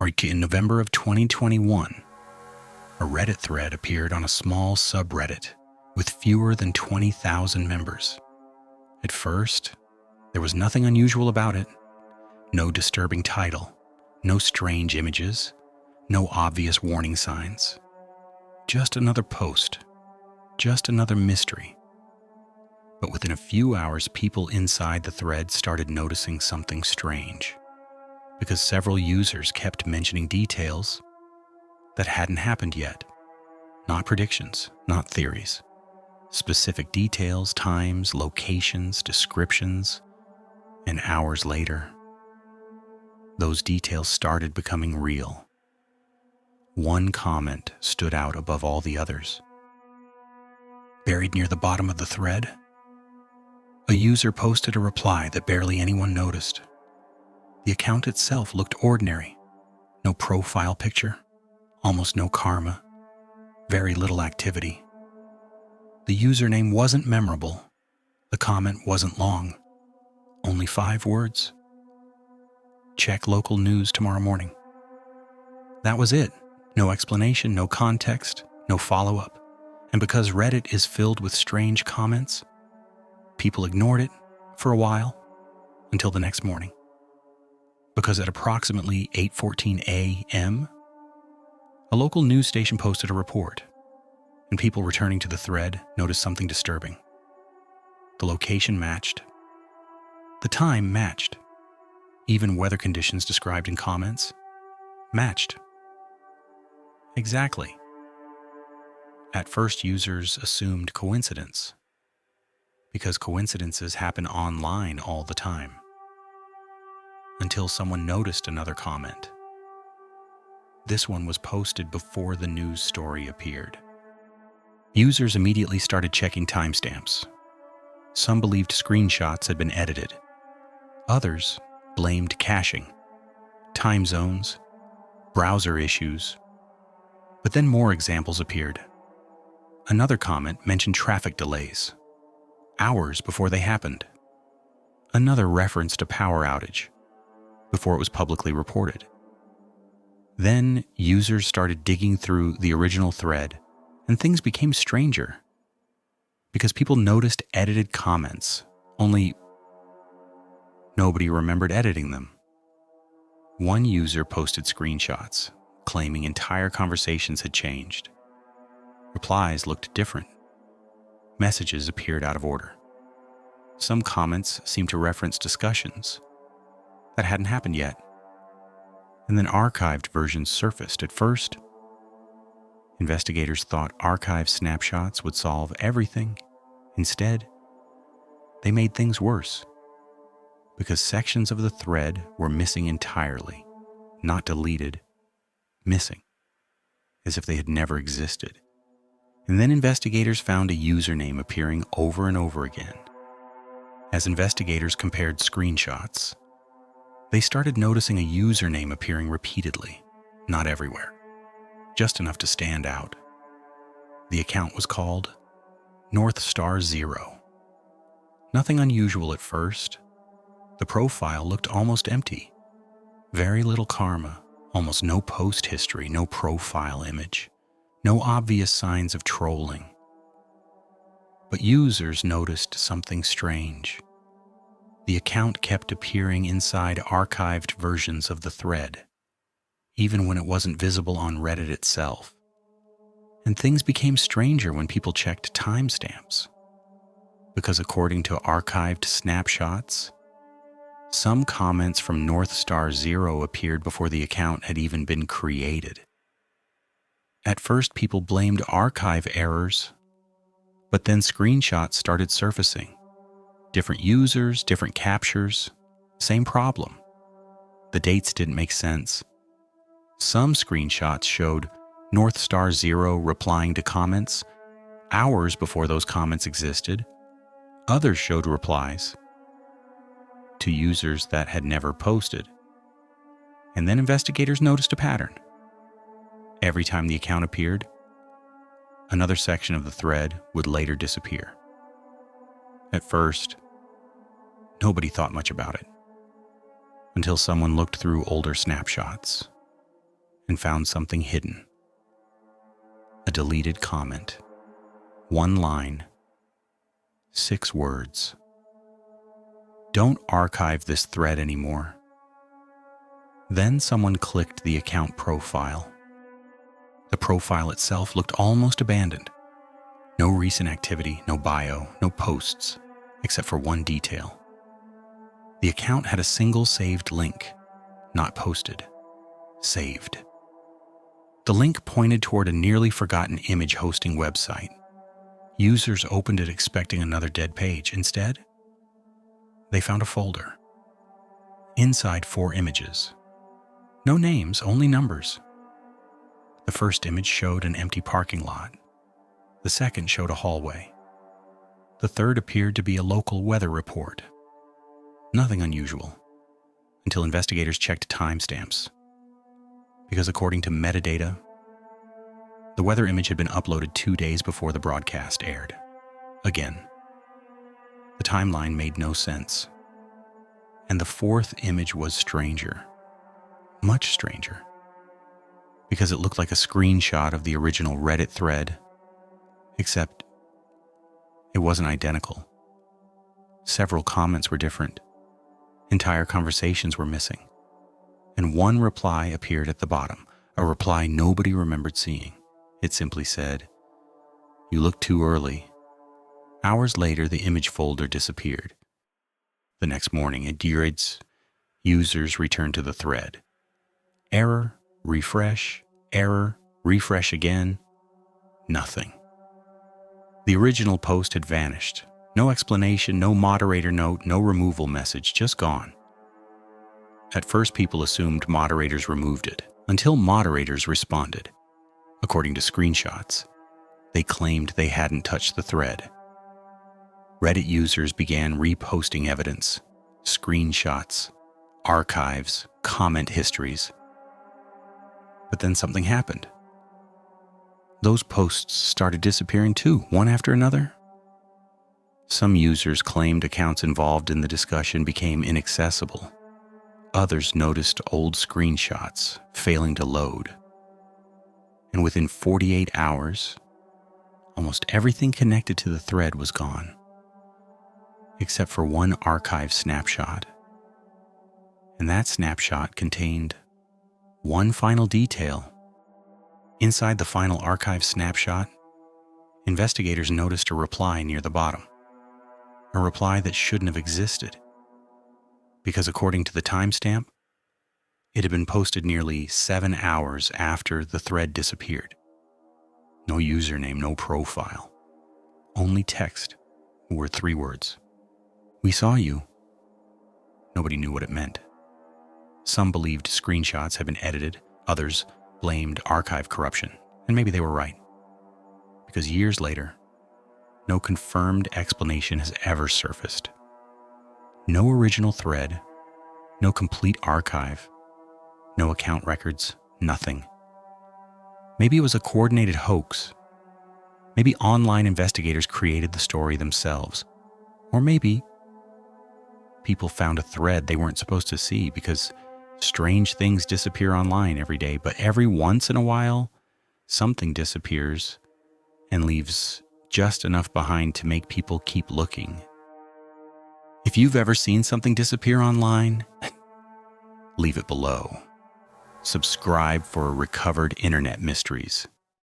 In November of 2021, a Reddit thread appeared on a small subreddit with fewer than 20,000 members. At first, there was nothing unusual about it. No disturbing title, no strange images, no obvious warning signs. Just another post, just another mystery. But within a few hours, people inside the thread started noticing something strange, because several users kept mentioning details that hadn't happened yet. Not predictions, not theories. Specific details, times, locations, descriptions, and hours later, those details started becoming real. One comment stood out above all the others. Buried near the bottom of the thread, a user posted a reply that barely anyone noticed. The account itself looked ordinary. No profile picture, almost no karma, very little activity. The username wasn't memorable. The comment wasn't long. Only 5 words. Check local news tomorrow morning. That was it. No explanation, no context, no follow-up. And because Reddit is filled with strange comments, people ignored it for a while until the next morning. Because at approximately 8:14 a.m., a local news station posted a report, and people returning to the thread noticed something disturbing. The location matched. The time matched. Even weather conditions described in comments matched. Exactly. At first, users assumed coincidence, because coincidences happen online all the time. Until someone noticed another comment. This one was posted before the news story appeared. Users immediately started checking timestamps. Some believed screenshots had been edited. Others blamed caching, time zones, browser issues. But then more examples appeared. Another comment mentioned traffic delays, hours before they happened. Another referenced a power outage, before it was publicly reported. Then users started digging through the original thread, and things became stranger, because people noticed edited comments, only nobody remembered editing them. One user posted screenshots, claiming entire conversations had changed. Replies looked different. Messages appeared out of order. Some comments seemed to reference discussions that hadn't happened yet. And then archived versions surfaced. At first, investigators thought archived snapshots would solve everything. Instead, they made things worse, because sections of the thread were missing entirely, not deleted, missing, as if they had never existed. And then investigators found a username appearing over and over again. As investigators compared screenshots, they started noticing a username appearing repeatedly, not everywhere, just enough to stand out. The account was called North Star Zero. Nothing unusual at first. The profile looked almost empty. Very little karma, almost no post history, no profile image, no obvious signs of trolling. But users noticed something strange. The account kept appearing inside archived versions of the thread, even when it wasn't visible on Reddit itself. And things became stranger when people checked timestamps, because according to archived snapshots, some comments from North Star Zero appeared before the account had even been created. At first, people blamed archive errors, but then screenshots started surfacing. Different users, different captures, same problem. The dates didn't make sense. Some screenshots showed North Star Zero replying to comments hours before those comments existed. Others showed replies to users that had never posted. And then investigators noticed a pattern. Every time the account appeared, another section of the thread would later disappear. At first, nobody thought much about it, until someone looked through older snapshots. and found something hidden. A deleted comment. 1 line. 6 words. Don't archive this thread anymore. Then someone clicked the account profile. The profile itself looked almost abandoned. No recent activity, no bio, no posts, except for one detail. The account had a single saved link, not posted, saved. The link pointed toward a nearly forgotten image hosting website. Users opened it expecting another dead page. Instead, they found a folder. Inside 4 images. No names, only numbers. The first image showed an empty parking lot. The second showed a hallway. The third appeared to be a local weather report. Nothing unusual, until investigators checked timestamps. Because according to metadata, the weather image had been uploaded 2 days before the broadcast aired. Again, the timeline made no sense. And the 4th image was stranger. Much stranger. Because it looked like a screenshot of the original Reddit thread, except it wasn't identical. Several comments were different. Entire conversations were missing. And one reply appeared at the bottom, a reply nobody remembered seeing. It simply said, "You look too early." Hours later, the image folder disappeared. The next morning, it reads, users returned to the thread. Error, refresh again. Nothing. The original post had vanished. No explanation, no moderator note, no removal message, just gone. At first, people assumed moderators removed it, until moderators responded. According to screenshots, they claimed they hadn't touched the thread. Reddit users began reposting evidence, screenshots, archives, comment histories. But then something happened. Those posts started disappearing too, one after another. Some users claimed accounts involved in the discussion became inaccessible. Others noticed old screenshots failing to load. And within 48 hours, almost everything connected to the thread was gone, except for one archive snapshot. And that snapshot contained one final detail. Inside the final archive snapshot, investigators noticed a reply near the bottom. A reply that shouldn't have existed, because according to the timestamp, it had been posted nearly 7 hours after the thread disappeared. No username, no profile. Only text, were 3 words. "We saw you." Nobody knew what it meant. Some believed screenshots had been edited, others blamed archive corruption, and maybe they were right. Because years later, no confirmed explanation has ever surfaced. No original thread, no complete archive, no account records, nothing. Maybe it was a coordinated hoax. Maybe online investigators created the story themselves. Or maybe people found a thread they weren't supposed to see, because strange things disappear online every day, but every once in a while, something disappears and leaves just enough behind to make people keep looking. If you've ever seen something disappear online, leave it below. Subscribe for recovered internet mysteries.